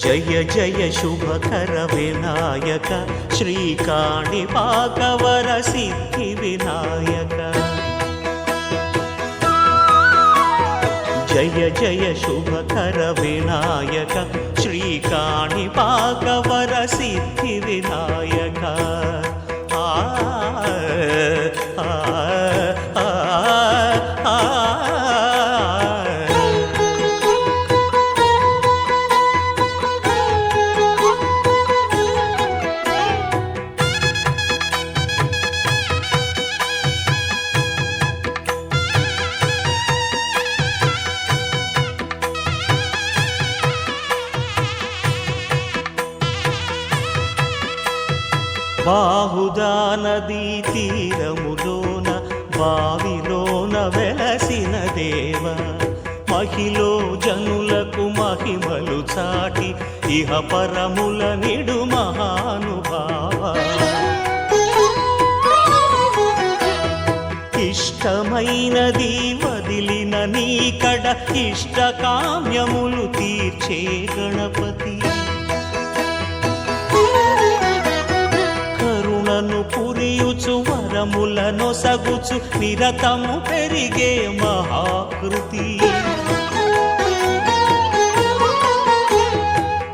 జయ జయ శుభకర వినాయక శ్రీకాణిపాకవర సిద్ధి వినాయక జయ జయ శుభకర వినాయక శ్రీకాణిపాకవర సిద్ధి వినాయక బాహుదా నదీ తీరములోన బావిలోన వెలసిన దేవ మహిలో జనులకు మహిమలు చాటి ఇహ పరముల నిడు మహానుభావ ఇష్టమైనది వదిలిన నీకడ ఇష్ట కామ్యములు తీర్చే గణపతి పురియుచు వరములను సగుచు నిరతము పెరిగే మహాకృతి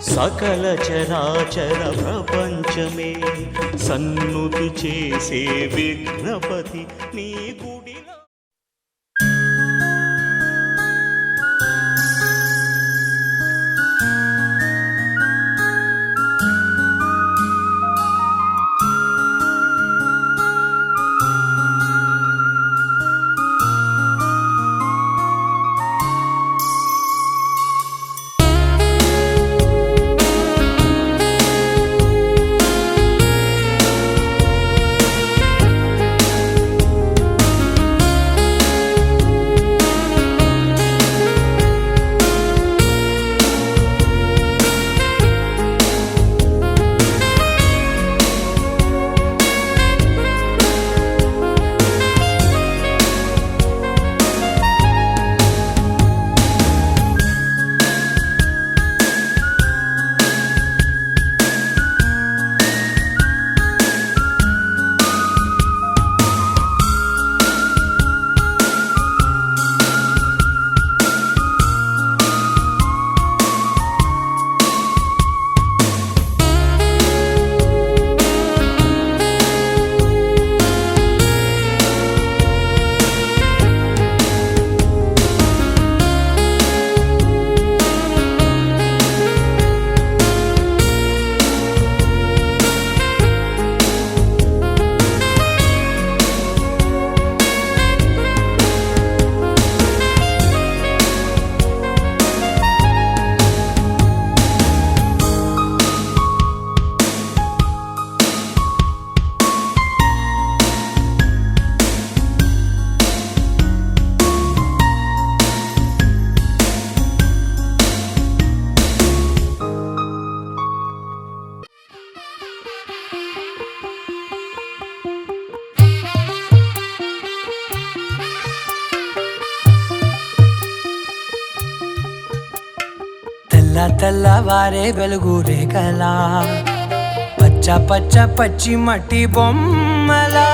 సకల చరాచర ప్రపంచమే సన్నుతి చేసే విఘ్నపతి నీ గుడిలో తెల్లవారే వెలుగు రేఖలా పచ్చ పచ్చ పచ్చి మట్టి బొమ్మలా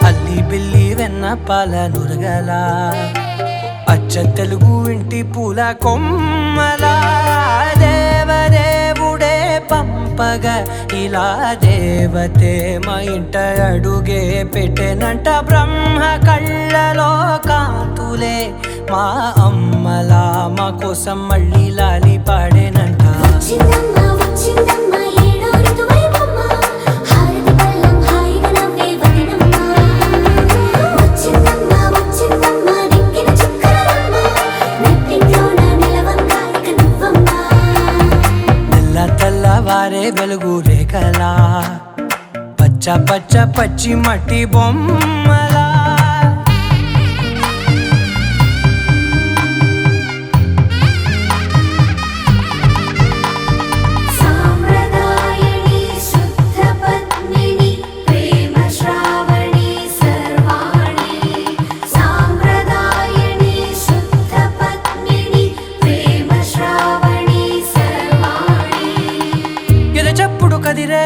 అల్లి బిల్లి వెన్న పాల నురగలా అచ్చ తెలుగు ఇంటి పూల కొమ్మలా దేవదేవుడే పంపగా ఇలా దేవతే మా ఇంట అడుగే పెట్టెనంట బ్రహ్మ కళ్ళలో కాంతులే మా అమ్మలా మా కోసం మళ్ళీ లాలి పాడేనంట తెల్లవారే వెలుగు రేఖలా పచ్చ పచ్చ పచ్చి మట్టి బొమ్మలా Shravani, Sarvani. కదిరే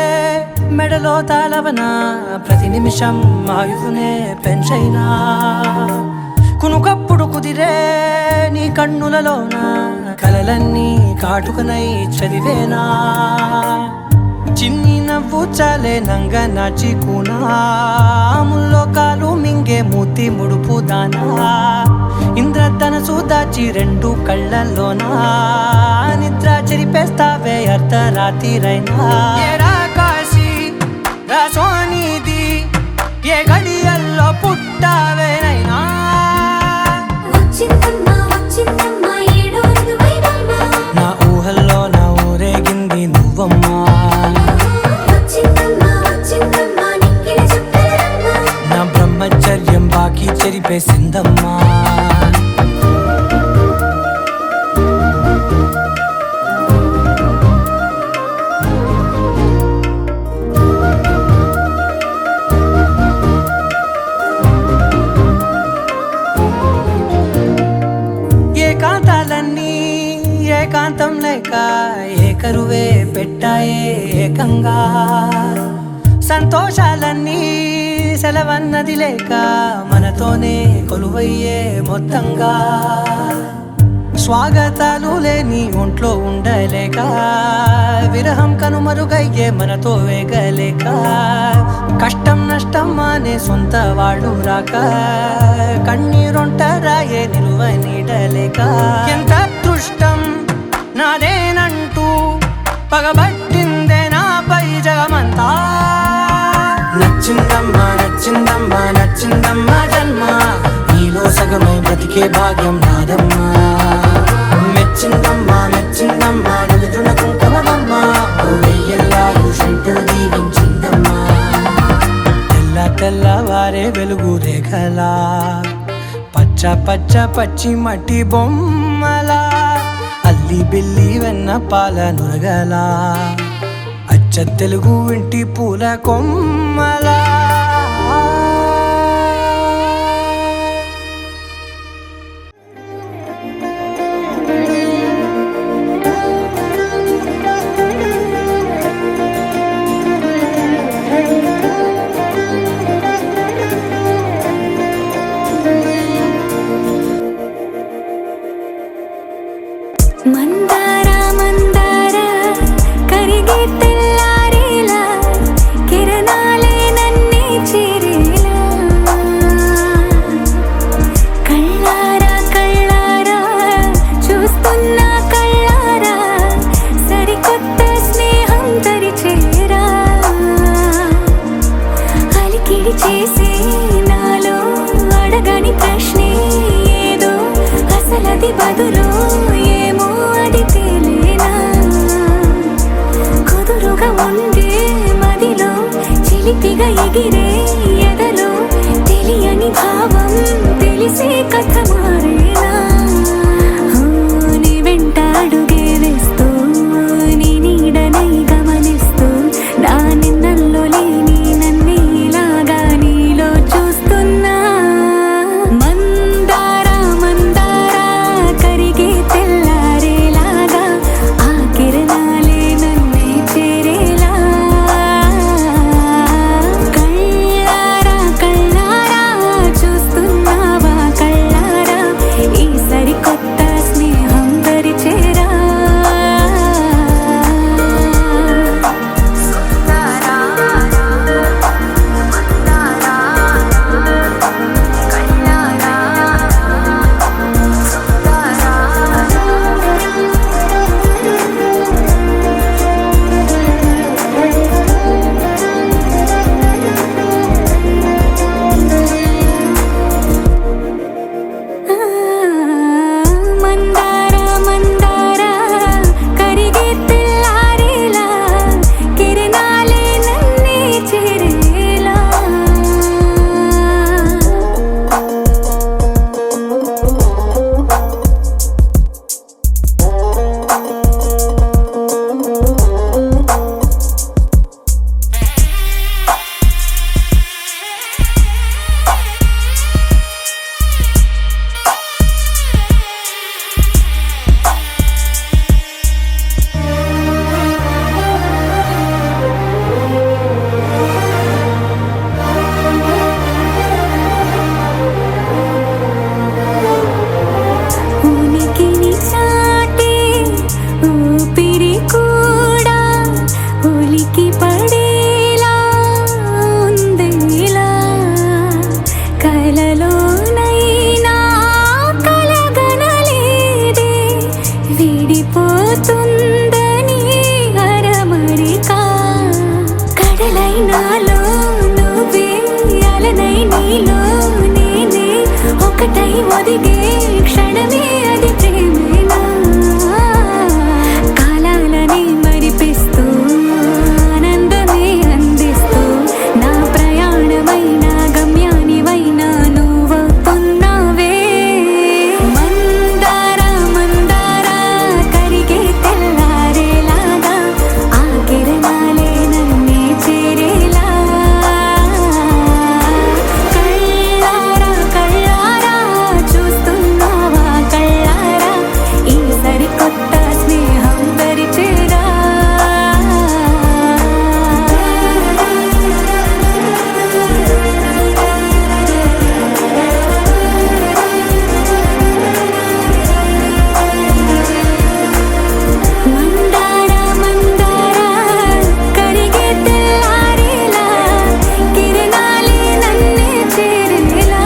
మెడలో తాళవన ప్రతి నిమిషం ఆయుధునే పెంచైనా కునుకప్పుడు కుదిరే నీ కన్నులలోన కలలన్నీ కాటుకనై చదివేనా చిన్ని నవ్వు చాలే నంగ నాచి కూనాముల్లో కాలు మింగే మూతి ముడుపు దానా ఇంద్రధనసు దాచి రెండు కళ్ళల్లోనా నిద్ర చెరిపేస్తావే అర్ధరాత్రిరైనా ఏరా కాశీ రా సోనిది ఏ గడియల్లో పుట్టావేనైనా నా ఊహల్లో నా ఊరేగింది నువ్వమ్మా నా బ్రహ్మచర్యం బాకీ చెరిపేసిందమ్మా ఏకాంతాలన్నీ ఏకాంతం లేక ఏకరువే పెట్టాయే ఏకంగా సంతోషాలన్నీ సెలవన్నది లేక మనతోనే కొలువయ్యే మొత్తంగా స్వాగతాలు లేని ఒంట్లో ఉండలేక విరహం కనుమరుగయ్యే మనతో వేగలేక కష్టం నష్టం అనే సొంత వాళ్ళు రాక కన్నీరొంటరాయే నిలువ నీడలేక ఎంత అదృష్టం నాదేనంటూ పగబట్టిందే నాపై జగమంతా నచ్చిందమ్మా నచ్చిందమ్మా నచ్చిందమ్మా జన్మ నీలో సగమై బ్రతికే భాగ్యం నాదమ్మా మెచ్చిందమ్మా మెచ్చిందమ్మా నలుజున కుంకుమమ్మా వెయ్యల్లాలు శంకరు దీవించిందమ్మా తెల్ల తెల్లవారే వెలుగు రేఖలా పచ్చ పచ్చ పచ్చి మట్టి బొమ్మలా అల్లి బిల్లి వెన్న పాల నురగలా అచ్చ తెలుగు ఇంటి పూల కొమ్మలా మందార మందార కరిగే తెల్లారేలా కిరణాలే నన్నే చేరేలా కళ్ళారా కళ్ళారా చూస్తున్నా కళ్ళారా సరికొత్త స్నేహం తరిచేరా అలికిడి చేసే నాలో అడగని ప్రశ్నే ఏదో అసలది బదులు ఏమో అది తేలేనా కుదురుగా ఉండే మదిలో చిలిపిగా ఎగిరే ఎదలో తెలియని భావం తెలిసే కథ మారేనా నీ వెంట అడుగే వేస్తూ నీ నీడనై గమనిస్తూ నా నిన్నల్లో లేని నన్నే ఇలాగా నీలో చూస్తున్నా మందార మందార కరిగే తెల్లారేలాగా ఆ కిరణాలే నన్నే చేరేలా కళ్ళారా విడిపోతుందని అరమరిక కడలై నాలో నువ్వే అలనై నీలో నేనే ఒకటై ఒదిగే క్షణమే అది ప్రేమేనా కాలాలని మరిపిస్తూ ఆనందమే అందిస్తూ నా ప్రయాణమైన గమ్యానివైనా నువ్వవుతున్నావే మందార మందార కరిగే తెల్లారేలాగా ఆ కిరణాలే నన్నే చేరేలా కళ్ళారా కళ్ళారా చూస్తున్నావా కళ్ళారా ఈ సరికొత్త స్నేహం దరిచేరా మందార మందార కరిగే తెల్లారేలా కిరణాలే నన్నే చేరేలా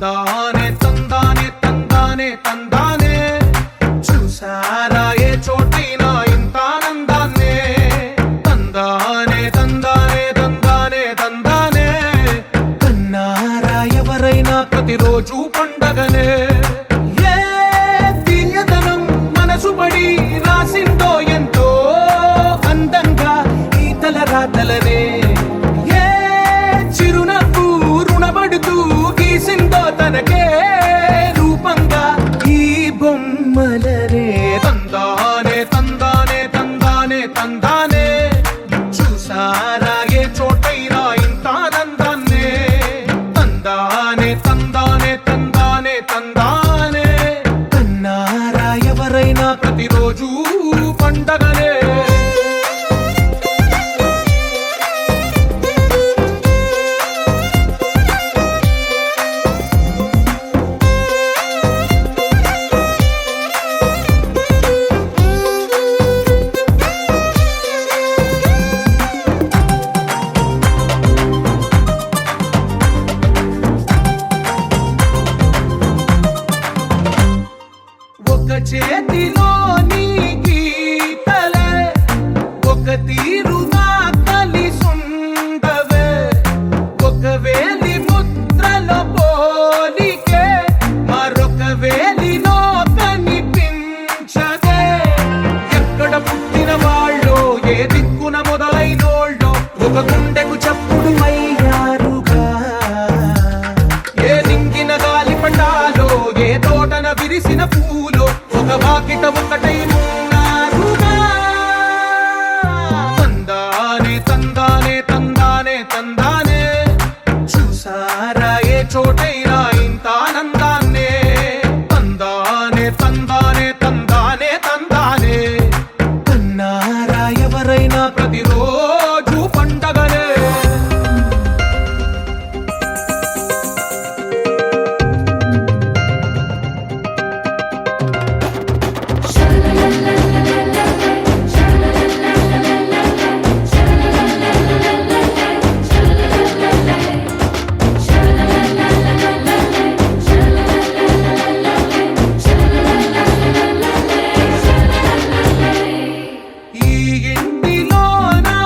తందానే తందానే తందానే తందానే చూసారా ఏ చోటైనా ఇంత ఆనందాన్నే తందానే తందానే తందానే తందానే కన్నారా ఎవరైనా ప్రతిరోజు పండగనే ఏ తీయదనం మనసు పడి రాసిందో ఎంతో అందంగా ఈ తలరాతలనే ఏ చిరునవ్వు రుణపడుతూ గీసిందో తనకే రూపంగా ఈ బొమ్మలనే తందానే తందానే తందానే తందానే చూసారా ఏ చోటైనా ఇంత ఆనందాన్నే తందానే తందానే తందానే తందానే కన్నారా ఎవరైనా ప్రతిరోజు పండగనే ఒక చేతిలో నీ గీతలే ఒక తీరుగా కలిసుండవే ఒక వేలి ముద్రల పోలికే మరొక వేలిలో కనిపించదే ఎక్కడ పుట్టిన వాళ్ళో ఏ దిక్కున మొదలైనోళ్ళో ఒక గుండెకు చప్పుడు అయ్యారుగా ఏ దింగిన గాలి పండాలో ఏ తోటన విరిసిన పూలో ఒక వాకిట ఒకటై ఉన్నారుగా తందానే తందానే తందానే తందానే చూసారా ఏ చోటైనా ఇంత ఆనందాన్నే తందానే తందానే తందానే తందానే కన్నారా ఎవరైనా ప్రతిరోజు పండగనే ఈ ఇంటిలో నా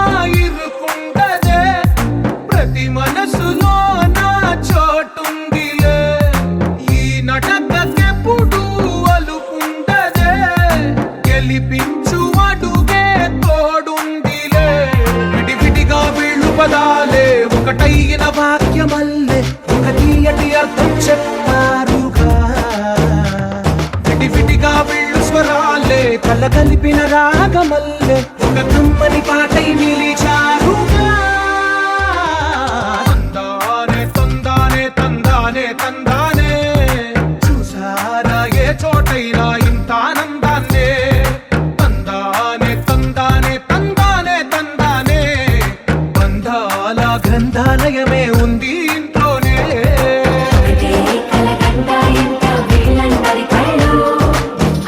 ఇరుకుండదే ప్రతి మనసులో నా చోటుందిలే ఈ నటకెప్పుడు అలుపుండదే గెలిపించు అడుగే తోడుందిలే విడివిడిగా వీళ్ళు పదాలే ఒకటైన వాక్యమల్లే ఒక తీయటి అర్థం చెప్పారుగా విడివిడిగా వీళ్ళు స్వరాలే కల కలిపిన రాగమల్లే ఒక కమ్మని పాటై నిలిచారుగా తందానే తందానే తందానే తందానే చూసారా ఏ చోటైనా ఇంత ఆనందాన్నే తందానే తందానే తందానే తందానే బంధాల గ్రంథాలయమే ఉంది ఇంట్లోనే కలకండ ఎంత వీళ్ళందరి కళ్ళు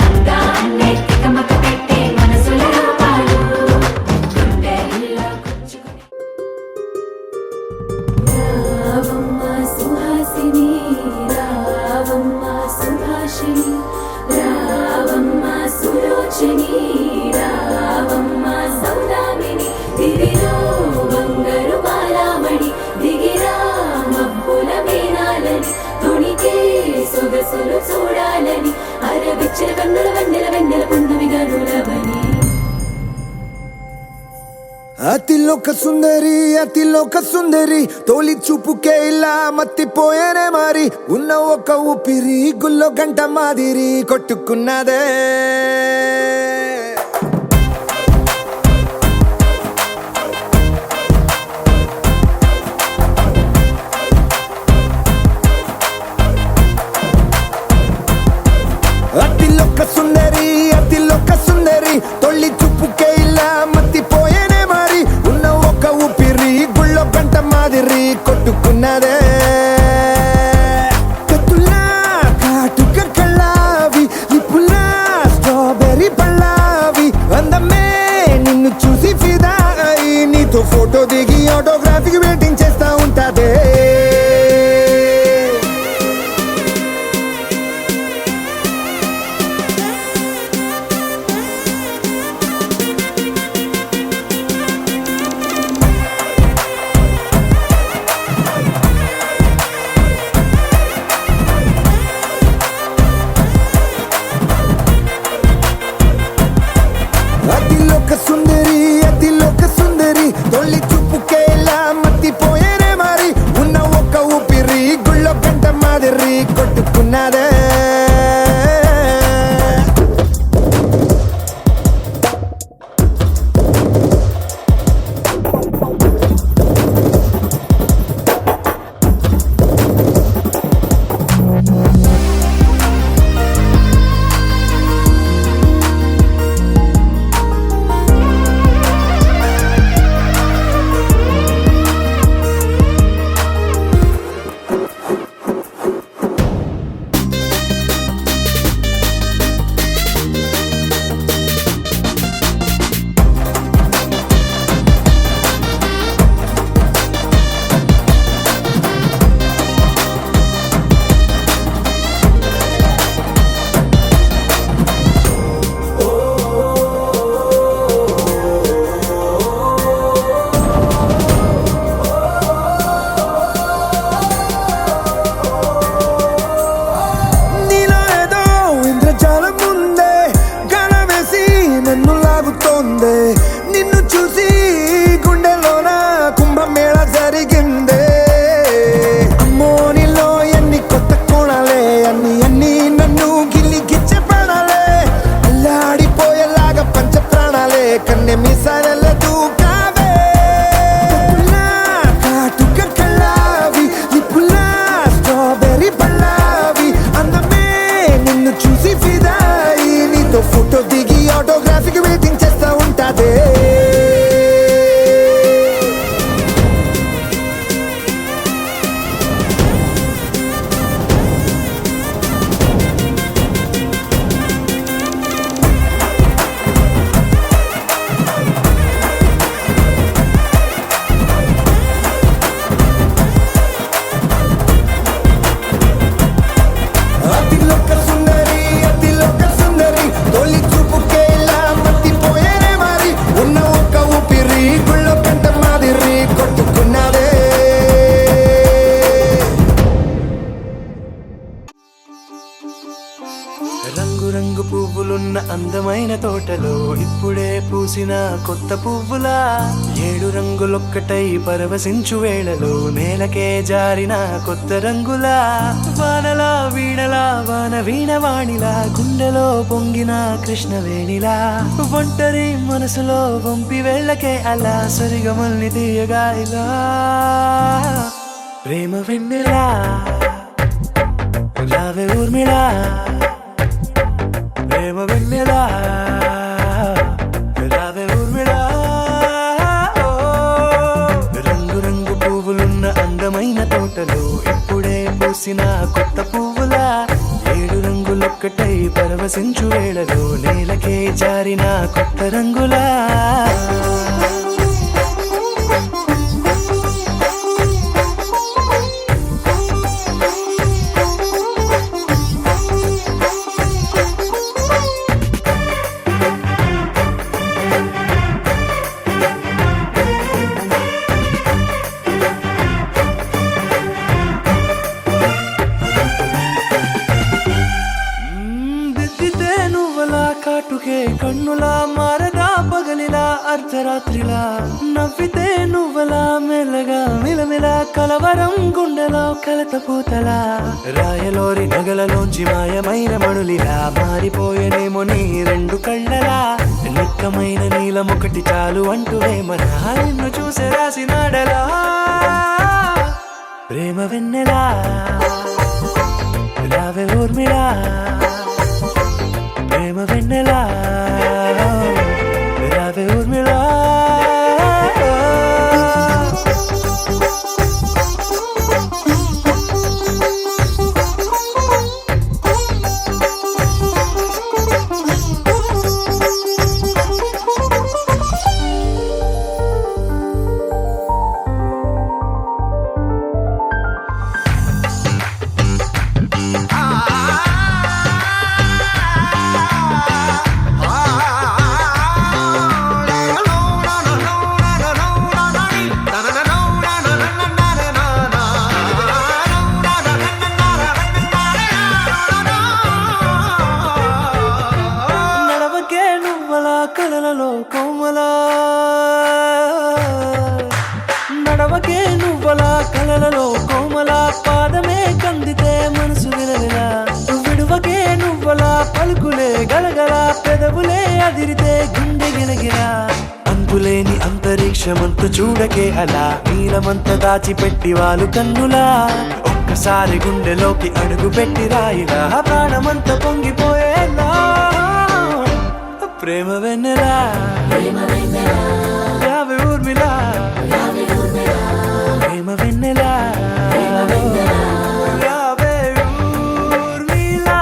అందాన్నే తికమక పెట్టే మనసుల రూపాలు గుండెల్లో గుచ్చుకుని రావమ్మ సుహాసిని రావమ్మ సుభాషిణి రావమ్మ సులోచని రావమ్మ సౌదామిని దివిలో బంగారు బాలామణి దిగిరా మబ్బుల మేనాలని తొణికే సొగసులు చూడాలని అరవిచ్చిన కన్నుల వెన్నెల వెన్నెల పున్నమి గనులవని అతిలోక సుందరి తోలి చూపుకే ఇలా మత్తిపోయేనే మారి ఉన్న ఒక ఊపిరి గుల్లో గంట మాదిరి కొట్టుకున్నదే అతిలోక సుందరి తొలి చూపుకే ఇలా మత్తిపోయేనే మారి ఉన్న ఒక ఊపిరి గుళ్ళో గంట మాదిరి కొట్టుకున్నదే కత్తులా కాటుక కళ్ళావి ఇప్పులా స్ట్రాబెర్రీ పళ్ళావి అందమే నిన్ను చూసి ఫిదా అయి నీతో ఫోటో దిగి ఆటోగ్రాఫీకి వెయిటింగ్ చేస్తా ఉంటాదే పూసిన కొత్త పువ్వులా 7 రంగులొక్కటై పరవశించు వేళలో నేలకే జారిన కొత్త రంగులా వానలా వీణలా వాన వీణవాణిలా గుండెలో పొంగిన కృష్ణవేణిలా ఒంటరి మనసులో వంపి వెళ్ళకే అలా సరిగమల్ని తీయగా ఇలా ప్రేమ వెన్నెలా రావే ఊర్మిళా ప్రేమ వెన్నెలా రావే ఊర్మిళా రంగు రంగు పువ్వులున్న అందమైన తోటలో ఇప్పుడే పూసిన కొత్త పువ్వులా 7 రంగులొక్కటై పరవశించు వేళలో నేలకే జారిన కొత్త రంగులా కాటుకే కన్నులా మారగా పగలిలా అర్ధరాత్రిలా నవ్వితే నువ్వలా మెల్లగా మిలమిలా కలవరం గుండెలో కలత పూతలా రాయలోరి నగలలోంచి మాయమైన మణులిలా మారిపోయేనేమో నీ 2 కళ్ళలా నిక్కమైన నీలమొకటి చాలు అంటూ వేమనా నిన్ను చూసే రాసినాడలా ప్రేమ వెన్నెలా రావే ఊర్మిళా ప్రేమ వెన్నెలా రావే ఊర్మిళా కలలలో కోమలా నడవకే నువ్వలా కలలలో కోమలా పాదమే కందితే మనసు విలవిలా విడువకే నువ్వలా పలుకులే గలగల పెదవులే అదిరితే గుండె గిలగిలా అంతులేని అంతరిక్షమంతు చూడకే అలా నీలమంత దాచిపెట్టి వాళ్ళు కన్నులా ఒక్కసారి గుండెలోకి అడుగు పెట్టి రాయిలా ప్రాణమంత పొంగిపోయేలా ప్రేమ వెన్నెలా రావే ఊర్మిళా ప్రేమ వెన్నెలా రావే ఊర్మిళా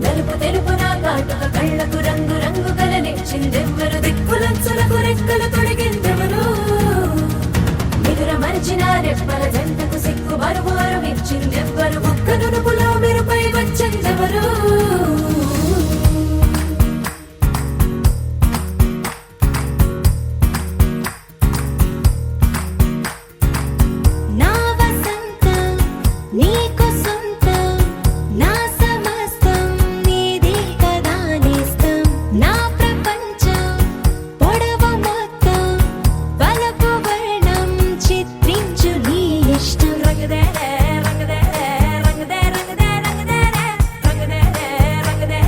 నలుపు తెలుపు నా కాటుక కళ్ళకు రంగు రంగు కలనిచ్చిందెవ్వరు దిక్కులంచులకు రెక్కలు తొడిగిందెవరు నిదుర మరిచిన రెప్పల జంటకు సిగ్గు బరువు అరుమిచ్చిందెవ్వరు ఒక్క నునుపులో మెరుపై వచ్చిందెవరు రంగదే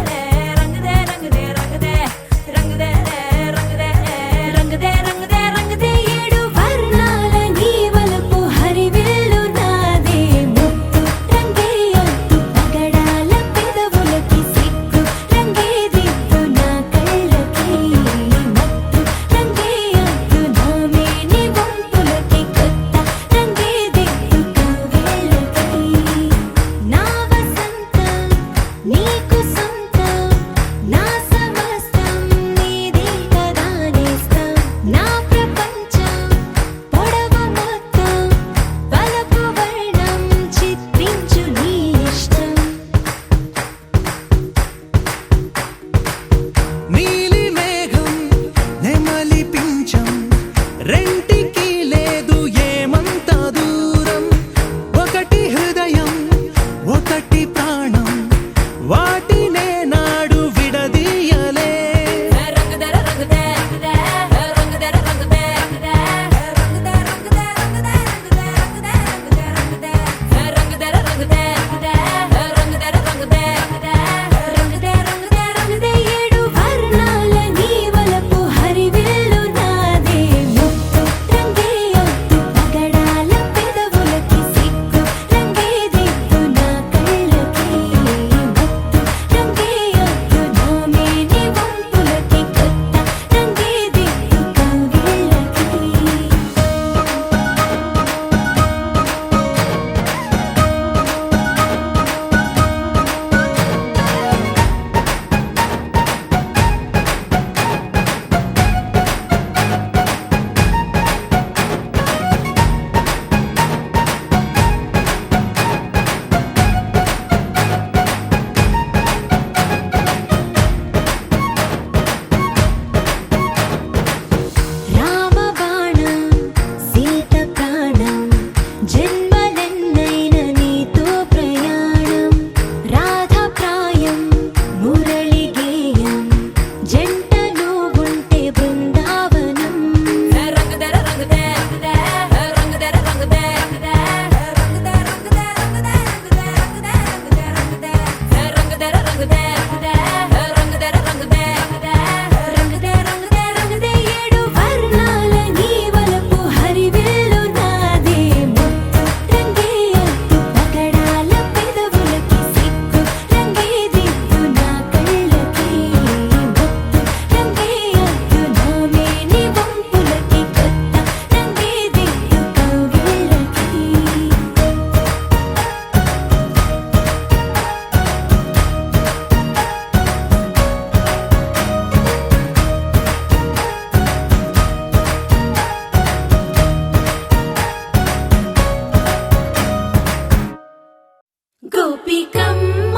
గోపికమ్మ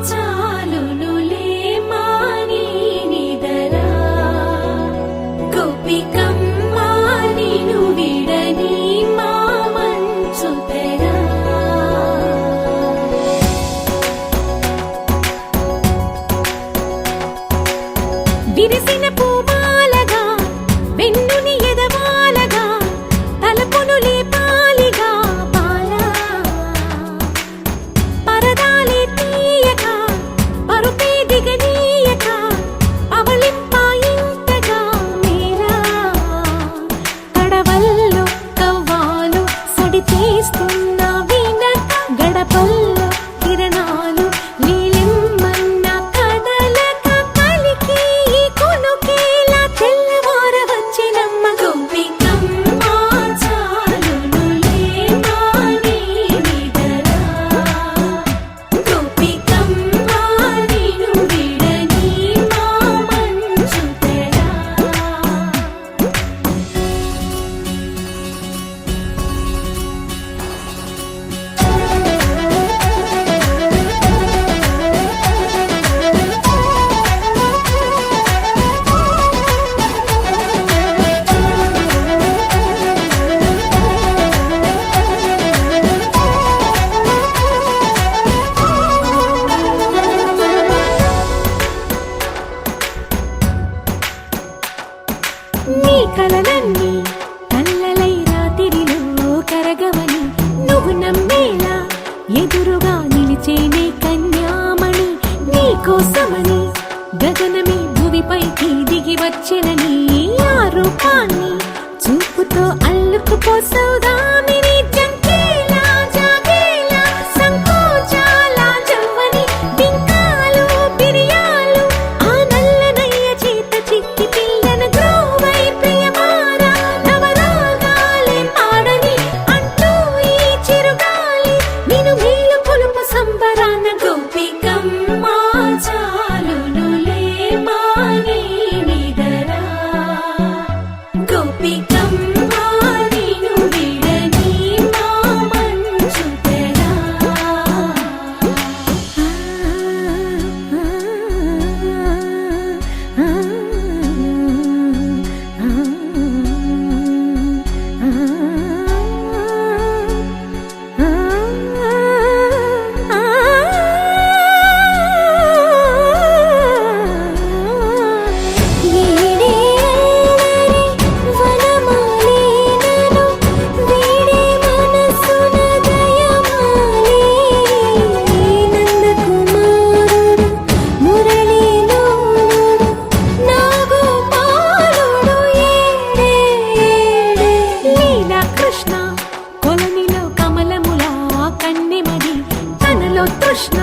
చాలునులే మాని నిదరా గోపికమ్మ నిను విడని మా మంచు తెరా విరిసిన పూమాలగా వెన్నుని ఎదవాలగా తలపును లేపాలిగా బాలా పరదాలే తీయక పరుపే దిగనీయక అవలింపాయింతగా మీరా కడవల్లో కవ్వాలు సడి చేస్తున్న వినక గడపల్లో కిరణాలు నీలిమ్మన్న కదలక కలికి కొనుకేలా తెల్లవార వచ్చినమ్మ గోపికమ్మ చాలునులే మాని నిదరా గోపికమ్మ నిను విడని మా మంచు తెరా నీ కలలన్నీ కల్లలై రాత్రిలో కరగవని నువ్వు నమ్మేలా ఎదురుగా నిలిచేనే కన్యామణి నీ కోసమని గగనమే భువిపైకి దిగి వచ్చెనని ఆ రూపాన్ని చూపుతో అల్లుకుపోసౌదామిని జంకేలా జాగేలా సంకోచాల జవ్వని బింకాలు బిరియాలు ఆ నల్లనయ్య చేత చిక్కి పిల్లన గ్రోవై ప్రియమారా నవరాగాలే పాడని అంటూ ఈ చిరుగాలి నిన్ను మేలు కొలుపు సంబరాన గోపికమ్మ చాలునులే మాని నిదరా గోపికమ్మ నిను విడని మా మంచు తెరా కృష్ణ కొలనిలో కమలములా కన్నెమది తనలో తృష్ణ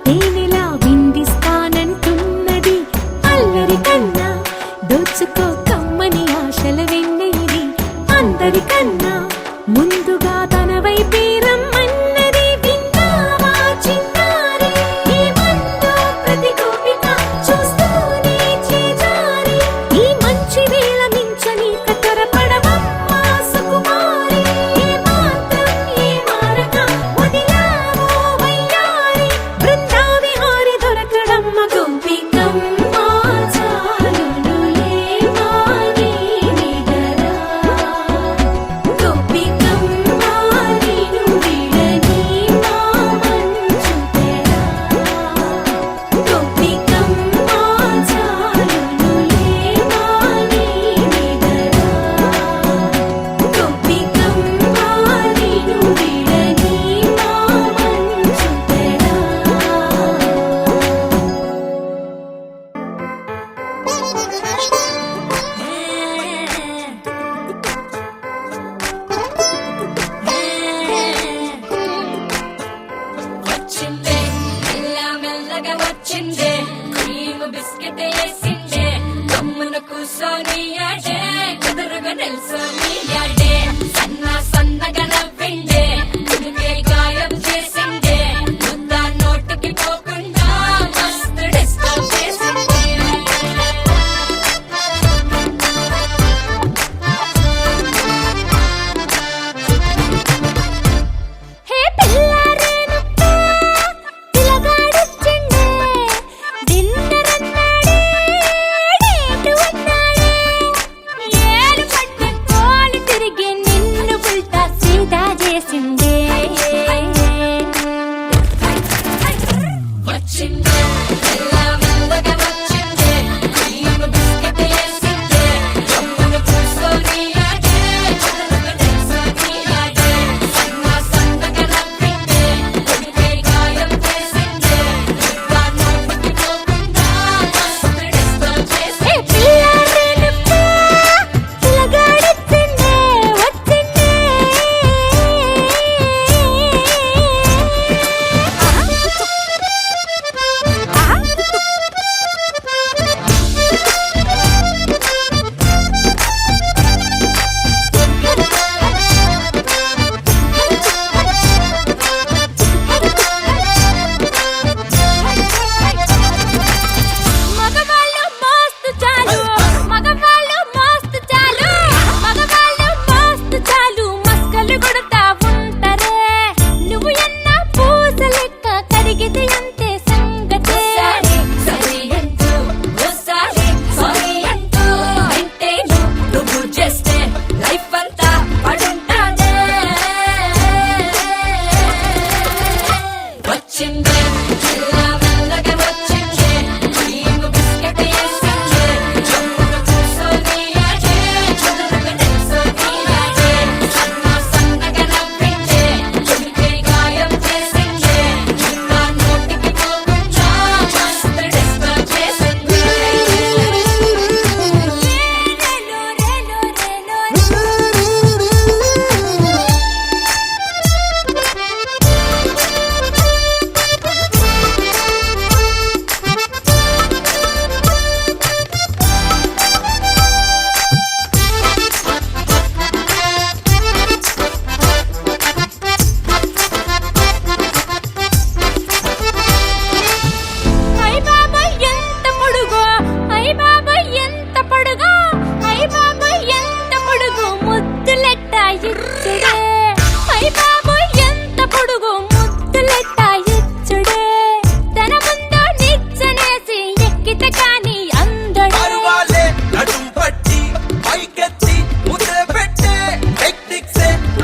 తేనెలా విందిస్తానంటున్నది అల్లరి కన్నా దోచుకో కమ్మని ఆశల వెన్నెయిది అందరికన్నా ముందుగా తన వైపే రమ్మన్నది విన్నావా చిన్నారి ఈ మందు ప్రతి గోపిక చూస్తూనే చేజారి ఈ మంచి వేళ మించని కతరపడవమ్మ సుకుమారి ఏ మాత్రం ఏ మారక వదిలావో వయ్యారి బృందావిహారి దొరకడమ్మ గోపికమ్మ చాలునులే మాని నిదరా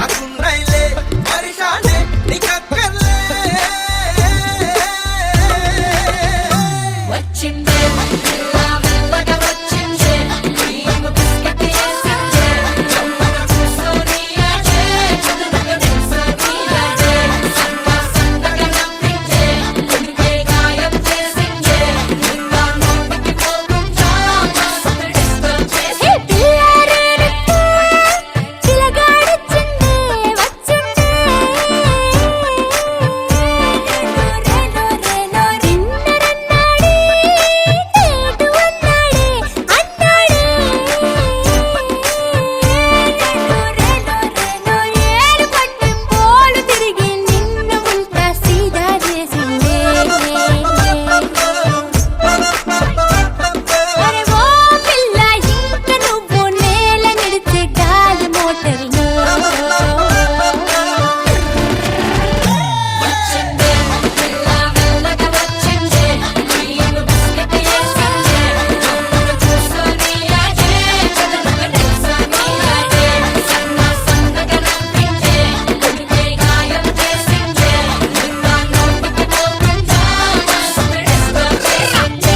నాకున్నైలే పరిశానే నీకక్కర్లే వచ్చిందే పిల్ల మెల్లగా వచ్చిందే క్రీమ్ బిస్కెట్ వేసిందే జమ్మన కూసోని ఆడే చదువుకు నిల్సోని ఆడే సందగా నవ్విందే గుండె గాయం చేసిందే ఇంకా నోటికి పోకుండా మస్తు డిస్టర్బ్ చేసి పిల్లారేనట్టు పిల్లగాడొచ్చిందే వచ్చిందే చిన్నరన్నాడే తేటు అన్నాడే ఏడు పట్టి పోలు తిరిగి నిన్ను ఉల్టా సీదా చేసిందే అరే ఓ పిల్ల ఇంక నువ్వు నేల నిడిచే గాలి మోటర్లో వచ్చిందే పిల్ల మెల్లగా వచ్చిందే క్రీమ్ బిస్కెట్ వేసిందే జమ్మన కూసోని ఆడే చదువుకు నిల్సోని ఆడే సందగా నవ్విందే గుండె గాయం చేసిందే ఇంకా నోటికి పోకుండా మస్తు డిస్టర్బ్ చేసిందే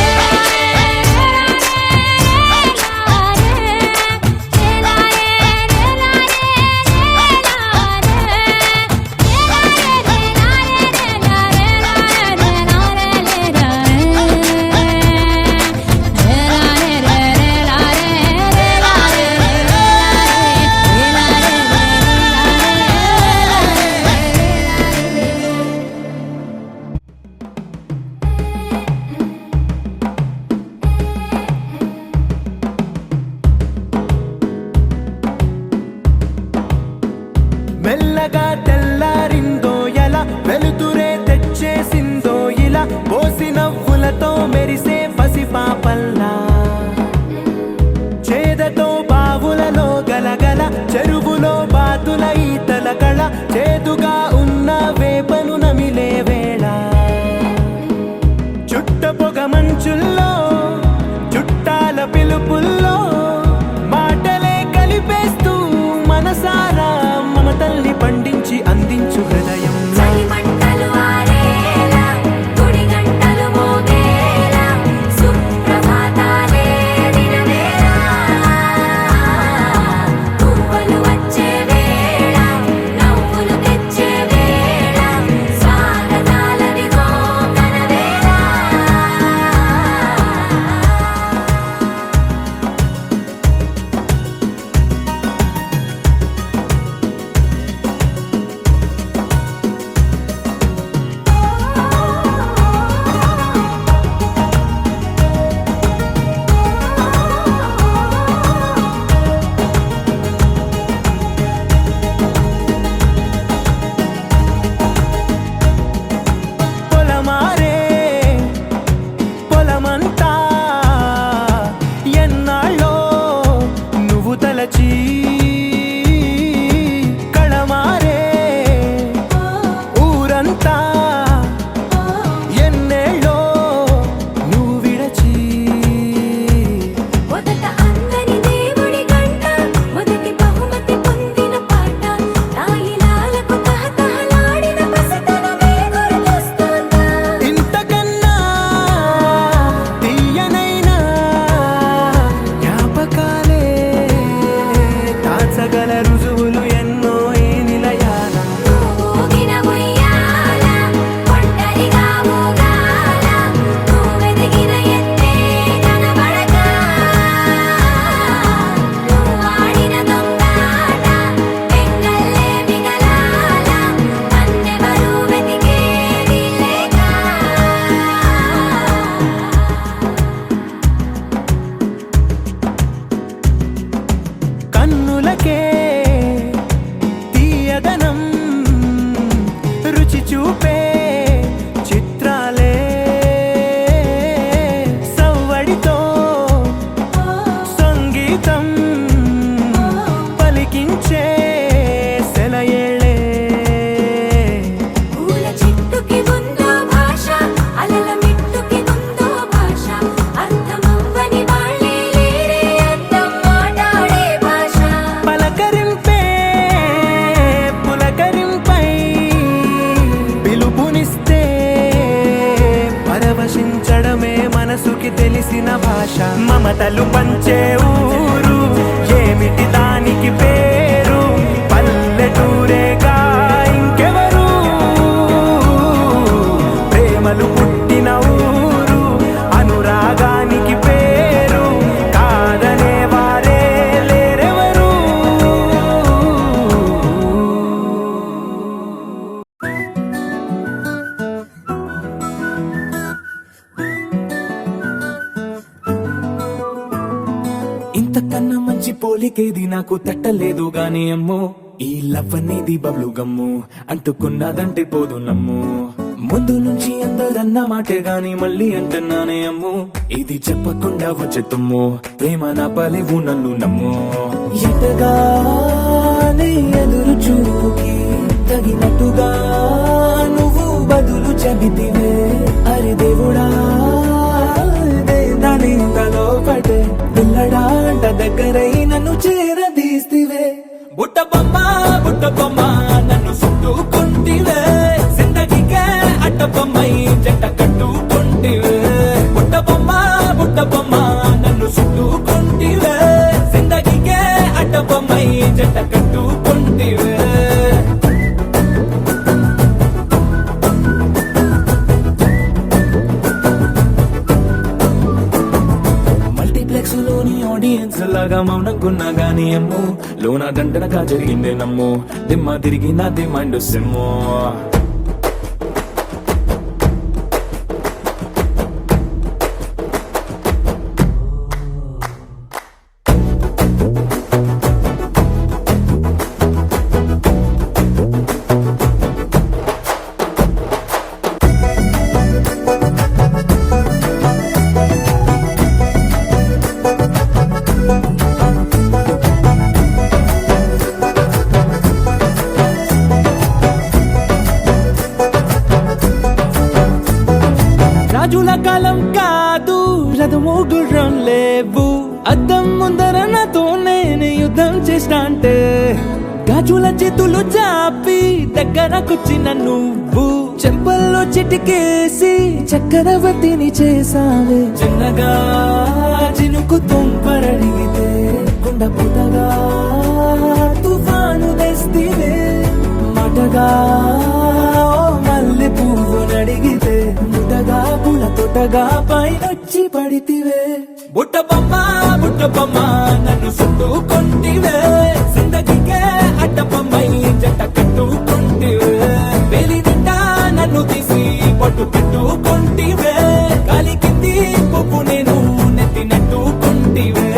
మెల్లగా తెల్లారిందో ఎలా వెలుతురే తెచ్చేసిందో ఇలా పోసి నవ్వులతో మెరిసే పసిపాపల్లా చేదతో బావులలో గలగల చెరువులో బాతుల ఈతల కళ చేదుగా ఉన్న వేపను నమిలే వేళ చుట్ట పొగ మంచుల్లో చుట్టాల పిలుపుల్లో మాటలే కలిపేస్తూ మనసారా మమతల్ని పండించి అందించు హృదయం చలిమంటలు ఆరేలా గుడి గంటలు మోగేలా సుప్రభాతాలే దినవేళ పువ్వులు వచ్చే వేళ నవ్వులు తెచ్చే వేళ స్వాగతాలదిగో కనవేళ భాష మమతలు పంచే ఊరు ఏమిటి దానికి పేరు పల్లెటూరేగా ఇంకెవరు ప్రేమలు పుట్టిన ఊరు అనురాగానికి పేరు కాదనే వారే లేరెవరు ఇంతకన్నా మంచి పోలికేది నాకు తట్టలేదు గాని అమ్మో ఈ లవ్ అనేది బబ్లు గమ్ము అంటుకున్నదంటే పోదు నమ్ము ముందు నుంచి అందరన్న మాటే గాని మళ్ళీ అంటున్నానే అమ్ము ఇది చెప్పకుండా వచ్చే తుమ్ము ప్రేమ నా పలివు నన్ను నమ్ము ఎటగానే ఎదురు చూకి తగినట్టుగా నువ్వు బదులు చెబితివే అరే దేవుడా దాని తలో పటే పిల్లడాంట దగ్గరై నన్ను చేరదీస్తివే బుట్ట బొమ్మ నన్ను చుట్టుకుంటివే జిందగీకే అట్ట బొమ్మై జంట కట్టుకుంటివే బుట్ట బొమ్మ నన్ను చుట్టుకుంటివే జిందగీకే అట్ట బొమ్మై జంట కట్టుకుంటివే మల్టీప్లెక్స్ లోని ఆడియన్స్ లాగా మౌనంకున్నా గానీ అమ్ము లోన దండనగా జరిగిందే నమ్ము దిమ్మ తిరిగి నా దిమ్మండు సిమ్ము రాజుల కాలం కాదు రథము గుర్రం లేవు అద్దం ముందర నాతో నేను యుద్ధం చేస్తా అంటే గాజుల చేతులు చాపి దగ్గరకొచ్చిన నువ్వు చెంపల్లో చిటికేసి చక్రవర్తిని చేసావే చిన్నగా చినుకు తుంపరడిగితే కుండ పుటగా తుఫాను తెస్తివే మాటగా మల్లె పువ్వు నడిగితే ముటగా పుల తొటగా పైనొచ్చి పడితివే బుట్ట బొమ్మ నన్ను చుట్టుకుంటివే జిందగీకే అట్ట బొమ్మై జంట కట్టుకుంటివే వేలి నిండా నన్ను తీసి పట్టు పెట్టుకుంటివే కాలి కింది పువ్వు నేను నెత్తినట్టుకుంటివే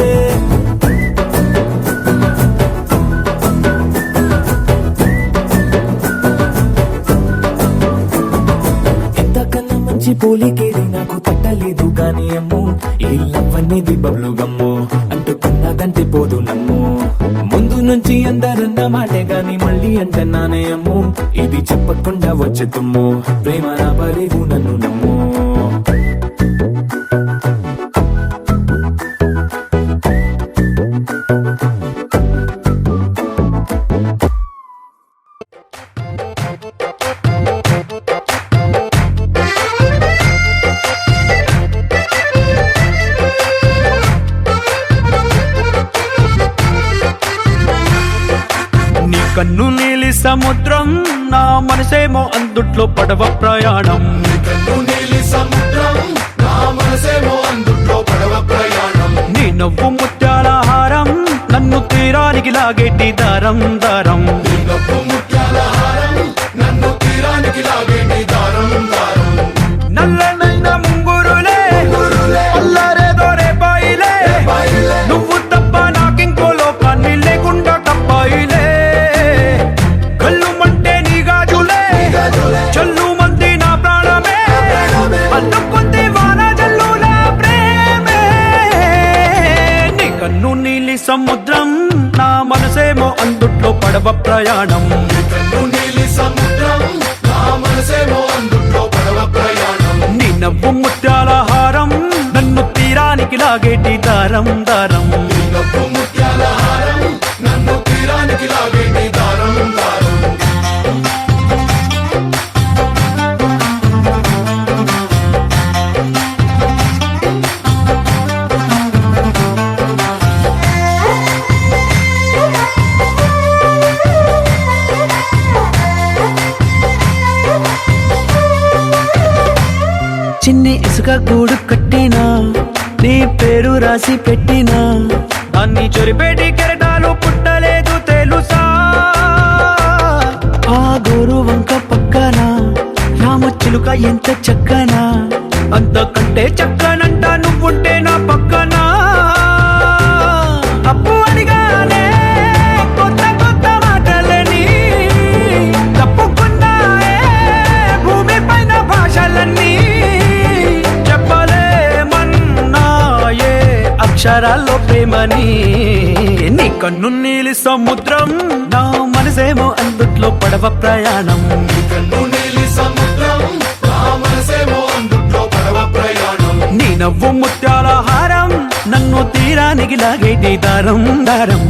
ఎంతకన్నా మంచి పోలికేది నాకు తట్టలేదు గాని అమ్ము ఈ లవ్ అనేది బబ్లు గమ్ము అంటుకున్నదంటే పోదు నమ్ము ముందు నుంచి అందరన్న మాటే గాని మళ్ళీ అంటున్నానే అమ్ము ఇది చెప్పకుండా వచ్చే తుమ్ము ప్రేమ నా బలివు నన్ను నమ్ము కన్ను నీలి సముద్రం నా మనసేమో అందుట్లో పడవ ప్రయాణం నీ నవ్వు ముత్యాల హారం నన్ను తీరానికి లాగేటి దారం దారం నల్లనైన ముంగురులే అల్లారేదో రేపాయిలే నువ్వు తప్ప నాకింకో లోకాన్ని లేకుండా తప్పాయిలే కళ్ళుమంటే నీ గాజులే చల్లు మంది నా ప్రాణమే అందుకుంది వాన జల్లుల ప్రేమే నీ కన్ను నీలి సముద్రం నా మనసేమో అందుట్లో పడవ ప్రయాణం నీ నవ్వు ముత్యాల హారం నన్ను తీరానికి లాగేటి దారం దారం ముద్దుగా గూడు కట్టినా నీ పేరు రాసి పెట్టినా అన్ని చొరిపేటి కెరటాలు పుట్టలేదు తెలుసా ఆ గోరు వంక పక్కన రామచిలుక ఎంత చక్కనా అంతకంటే చక్కనంట నువ్వుంటే నా పక్కన అప్పు అడిగానే కొత్త కొత్త మాటలని తప్పుకున్నాయే భూమి పైన భాషలన్నీ చెప్పలేమన్నాయే అక్షరాల్లో ప్రేమని నీ కన్ను నీలి సముద్రం నా మనసేమో అందుట్లో పడవ ప్రయాణం నీ నవ్వు ముత్యాల హారం నన్ను తీరానికి లాగేటి దారం దారం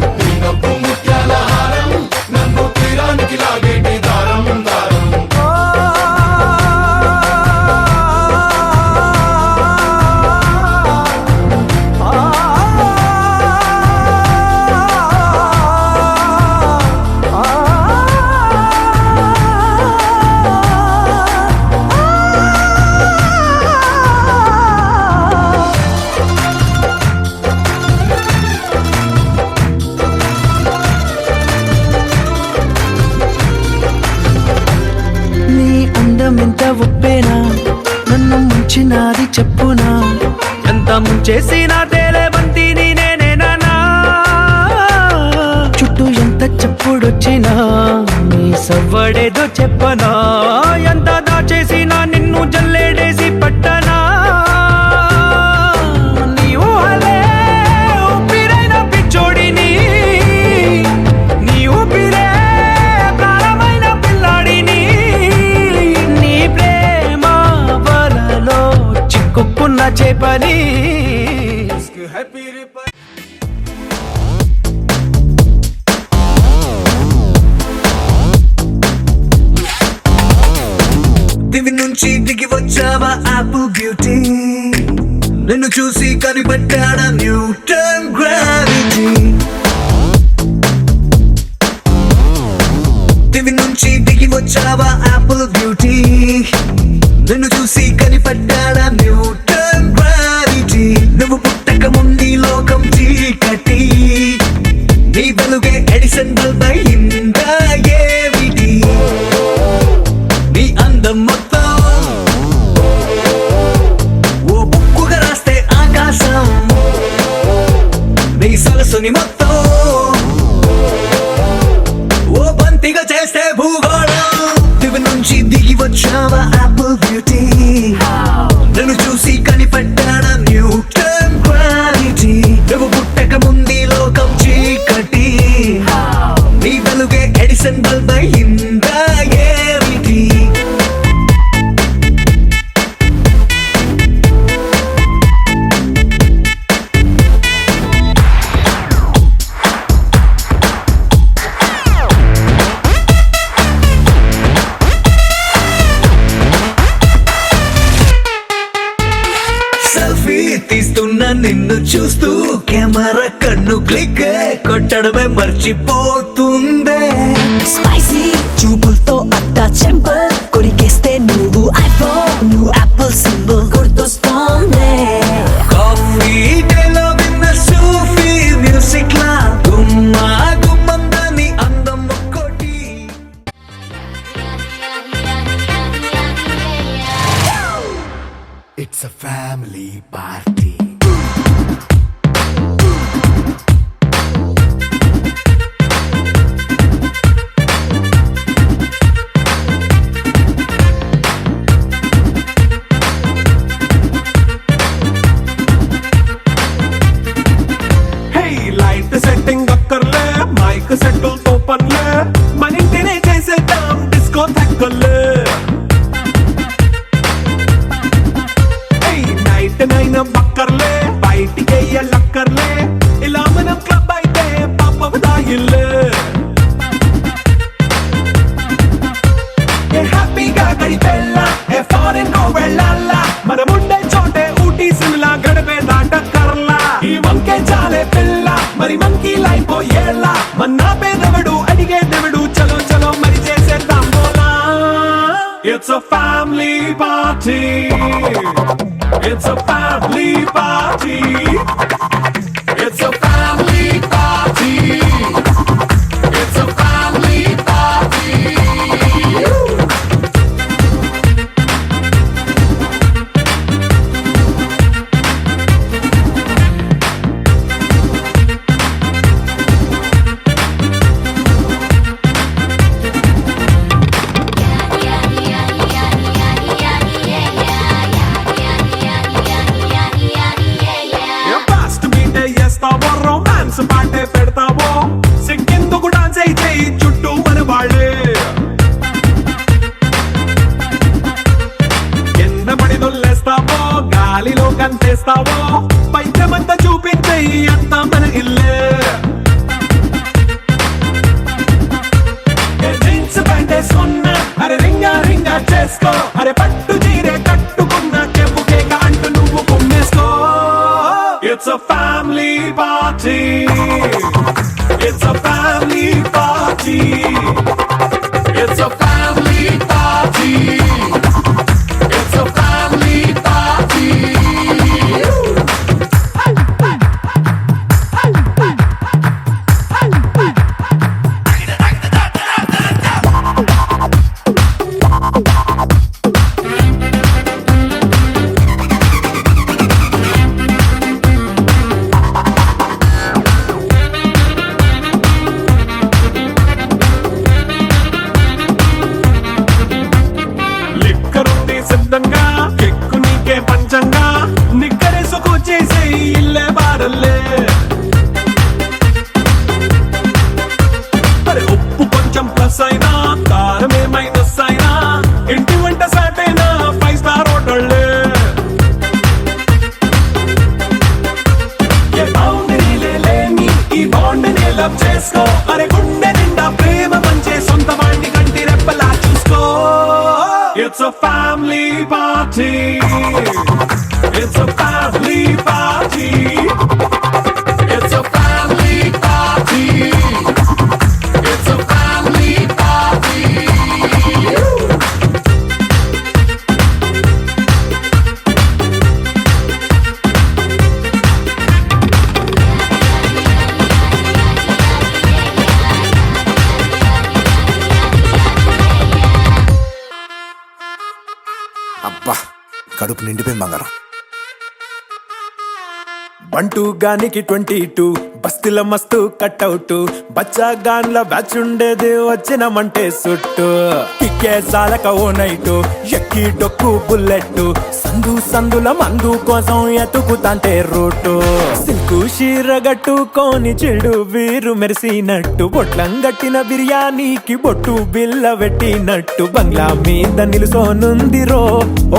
ఎంత ఒప్పేనా నన్ను ముంచినాది చెప్పునా ఎంత ముంచేసినా తేలేవంతిని నేనేనా చుట్టూ ఎంత చెప్పుడొచ్చినా నీ సవ్వడేదో చెప్పనా ఎంత దాచేసినా నిన్ను జల్లేడేసి పట్టనా నీవు అలే ఊపిరైన పిచ్చోడిని నీ ఊపిరే ప్రాణమైన పిల్లాడిని చిక్కుకున్న చేపని దివి నుంచి దిగి వచ్చావా ఆపిల్ బ్యూటీ నిన్ను చూసి కనిపెట్టాడా న్యూటన్ గ్రావిటీ దివి నుంచి దిగి వచ్చావా ఆపిల్ బ్యూటీ నిన్ను చూసి కనిపెట్టాడా న్యూటన్ గ్రావిటీ నువ్వు పుట్టక ముందు లోకం చీకటి నీ వెలుగే ఎడిసన్ బల్బ్ అయిందా ఏమిటి నీ అందం మొత్తం ఓ బుక్కుగా రాస్తే ఆకాశం నీ సరస్సుని మొత్తం ఓ బంతిగా చేస్తే భూగోళం దివి నుంచి దిగి వచ్చావా ఆపిల్ బ్యూటీ నన్ను చూసి కనిపెట్టాడా న్యూటన్ గ్రావిటీ నువ్వు పుట్టక ముందు లోకం చీకటి నీ వెలుగే ఎడిసన్ బల్బ్ అయిందా ఏమిటి తీస్తున్నా నిన్ను చూస్తూ కెమెరా కన్ను క్లిక్ కొట్టడమే మర్చిపోతుందే స్పైసీ చూపులతో అట్టా చెంపల్ కొరికేస్తే నువ్వు ఐఫోన్ నువ్వు యాపిల్ సింబల్ గుర్తొస్తోంది కాఫీ డేలో విన్న సూఫీ మ్యూజిక్ లా గుమ్మా గుమ్మందని అందం ఒక్కోటి it's a family party setting అక్కర్లే మైక్ సెట్టుల్ తో పనిలే మన ఇంటినే చేసేద్దాం డిస్కో తగ్గలే నైట్ నైన్ బక్కర్లే బయటికి లక్కర్లే ఇలా మనం క్లబ్ అయితే పాపదాయిల్లే హ్యాపీగా గడిపెల్లా ఏ ఫారెన్ కో వెళ్ళాలా మనముండే చోటే ఊటీ సిమ్లా గడిపే దాటక్కర్లా ఈ వంకే చాలే పిల్ల మరి మంకీ లైఫ్ ఏళ్ళ మన్నా పేదవడు అడిగే దేవుడు చలో చలో మరి చేసేద్దాం బోలా it's a family party It's a family party. It's a family party. It's a family party. Fast బీటే చేస్తావో రొమాన్స్ పాటే పెడతావో సిక్కిందుకు డాన్స్ అయితే చుట్టూ మన వాళ్ళే కింద పడి దొల్లేస్తావో గాలిలో కంతేస్తావో పైచమంతా చూపించే అంతా మన ఇల్లే జీన్స్ ప్యాంట్ వేసుకున్నా అరే రింగా రింగా చేసుకో అరే పట్టు చీరే కట్టుకున్నా చెప్పు కేక అంటూ నువ్వు కుమ్మేసుకో It's a family party. It's a family party. It's a family party. It's a family party. లిక్కరుంది సిద్ధంగా కెక్కు నీకే పంచంగా నిక్కరేసుకు చేసే ఇల్లే బారల్లే అరే ఉప్పు కొంచెం ప్లస్ అయినా కారమే మైనస్ అయినా ఇంటి వంట సాటైనా 5 స్టార్ హోటళ్ళే ఏ బౌండరీలే లేని ఈ బాండ్ని లవ్ చేసుకో అరే గుండె నిండా ప్రేమ పంచే సొంత వాణ్ణి కంటి రెప్పలా చూసుకో It's a family party. It's a family party. It's a family party. It's a family party. అబ్బా కడుపు నిండిపోయింది బంగారం. బంటూ గానికి 22 బస్తీల మస్తు కట్అవుట్ బచ్చా గాన్ల బ్యాచ్ ఉండేది వచ్చినమంటే సుట్టు కిక్కే సాలక ఓ నైటు ఎక్కి డొక్కు బుల్లెట్ సందు సందుల మందు కోసం ఎతుకుతాంటే రూటు సిల్కు షీర గట్టుకోని చెడు వీరు మెరిసినట్టు బొట్లం గట్టిన బిర్యానీకి బొట్టు బిల్ల పెట్టినట్టు బంగ్లా మీద నిలుసోనుందిరో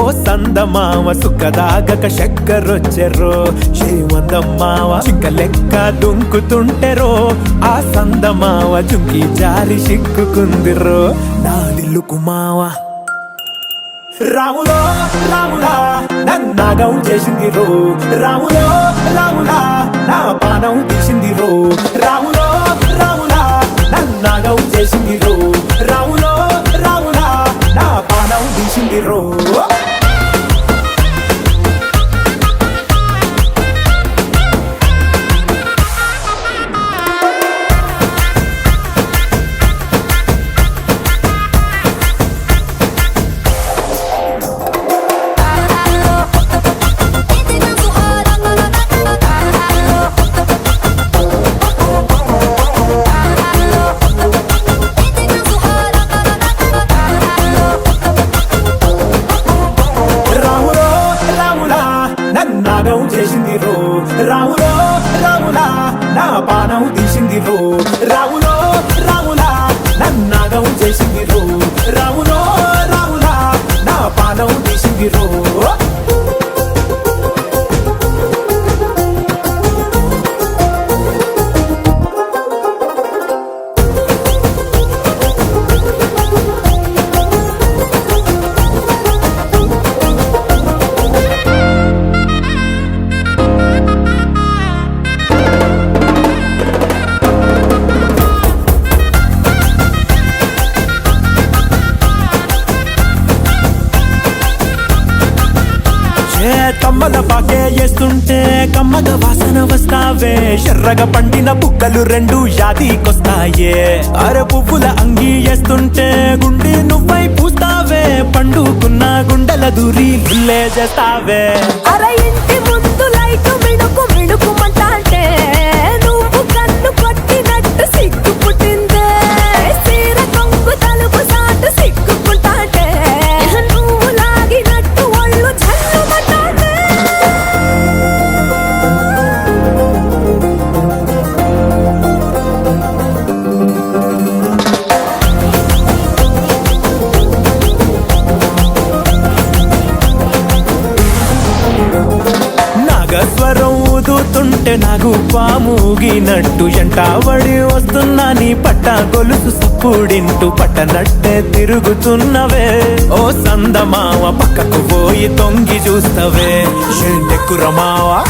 ఓ సందమావ సుఖదాగక చక్కరొచ్చెరో శ్రీమందమ్మావ చిక్క లెక్క దుంకుతుంటెరో ఆ సందమావ జుంకి జారి సిక్కుకుందిరో నా దిల్లుకు మావ రాములో రాములా నన్నాగం చేసింది రో రాములో రాములా నా పానం తీసింది రో రాములో రాములా నన్నాగం చేసింది రో రాములో రాములా నా పానం తీసింది రో తమ్మల పాకే వేస్తుంటే కమ్మగ వాసన వస్తావే ఎర్రగా పండిన బుక్కలు రెండు యాదికొస్తాయే అరే పువ్వుల అంగి వేస్తుంటే గుండె నువ్వై పూస్తావే పండుకున్న గుండెల దూరి గుల్లే చేస్తావే అరే ఇంటి ముందు లైట్ మిణుకు మిణుకుమంటాంటే నువ్వు కన్ను కొట్టినట్టు సిగ్గు పుట్టిందే సీర కొంగు తలుపు సాటు సిగ్గుకుంటాంటే నువ్వు లాగినట్టు ఒళ్ళు చల్లుమంటాంటే నాగస్వరం ఊదుతుంటే నాకు పాముగినట్టు ఎంటావడి వస్తున్నా నీ పట్ట గొలుసు సప్పుడింటూ పట్టనట్టే తిరుగుతున్నవే ఓ సందమావ పక్కకు పోయి తొంగి చూస్తవే ఏంటెక్కురమావా